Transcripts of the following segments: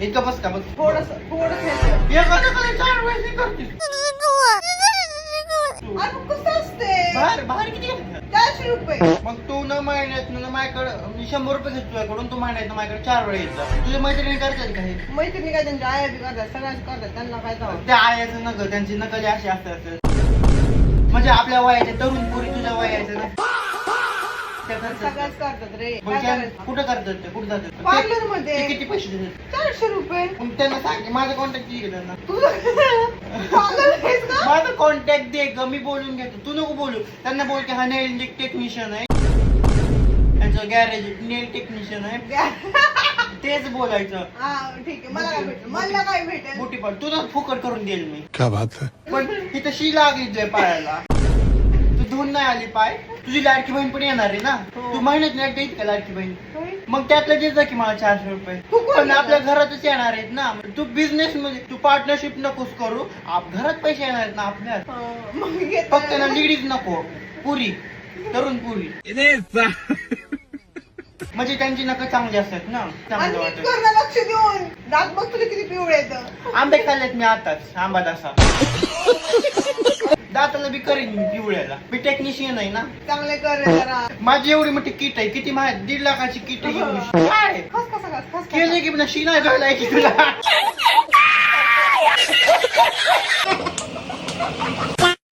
इतकं बस का बस थोडस एखाद्या 4 वेळेस करते कसं असते बाहेर किती घेतात? 400 रुपये. मग तू न महिन्यात न माझ्याकडे 100 रुपये घेतो तुझ्याकडून, तू महिन्यात माझ्याकडे 4 वेळा येतात. तुझ्या मैत्रिणी करतात का हे? मैत्रिणी काय त्यांच्या आया बी करतात, सगळ्याच करतात, त्यांना काय जावं. त्या आयाचं नक त्यांची नकली अशी असतात. म्हणजे आपल्या वयाच्या तरुण पोरी तुझ्या वयाच्या ना त्या करतात. सगळ्याच करतात रे. मग काय त्या करायचं? कुठं करतात ते? कुठं जातात पार्लर ते? मध्ये ते किती पैसे देतात? 400 रुपये. मग त्यांना सांग माझा कॉन्टॅक्ट दे त्यांना. तुझं पागल आहेस का? माझा कॉन्टॅक्ट दे ग, मी बोलून घेतो. तू नको बोलू. त्यांना बोल की हा नेल टेक्निशियन आहे, त्यांचं गॅरेज नेल टेक्निशियन आहे, तेच बोलायचं. हा ठीक आहे. मला काय भेटेल? मला काय भेटेल? मोठी पण तुला फुकट करून देईल मी. क्या बात है. पण तिथं शी लागली तुझ्या पायाला, तू धुवून नाही आली पाय. तुझी लाडकी बहीण पण येणार आहे ना. हो. तू महिन्यात नाही देत का लाडकी बहीण? होय. मग त्यातलं देत जा की मला 400 रुपये. तू कोण पण देणार? आपल्या घरातच येणार आहेत ना. तू बिझनेस मध्ये तू पार्टनरशिप नकोस करू. घरात पैसे येणार आहेत ना आपल्यात. हा, मग येत फक्त ना लेडीज नको, पुरी, तरुण पुरी, म्हणजे त्यांची नका चांगली असतात ना, चांगलं वाटत. लक्ष देऊन दात बघ तुला किती पिवळे येतं. आंबे खाल्लेत मी आताच, आंबा दासा. दाताला बी करीन मी पिवळ्याला. मी टेक्निशियन आहे ना. चांगले कर रे जरा. माझी एवढी मोठी किट आहे. किती माझ्या 1.5 लाखाची किट आहे एवढी. काय खस कसा खस खस केले की पुन्हा शी नाही घालायची तुला.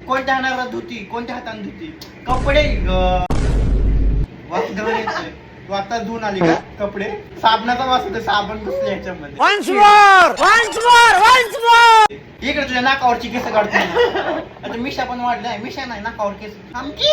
कोणत्या हाताला धुती, कोणत्या हाताने धुती? कपडे ग वास घाण येतोय. तू आता धुवून आली का कपडे? साबणाचा वास होता, साबण घुसले ह्याच्यामध्ये. इकडे तुझ्या नाकावरची केस काढतो. आता मिशा पण वाढलाय. मिशा नाही नाकावर केस. आमची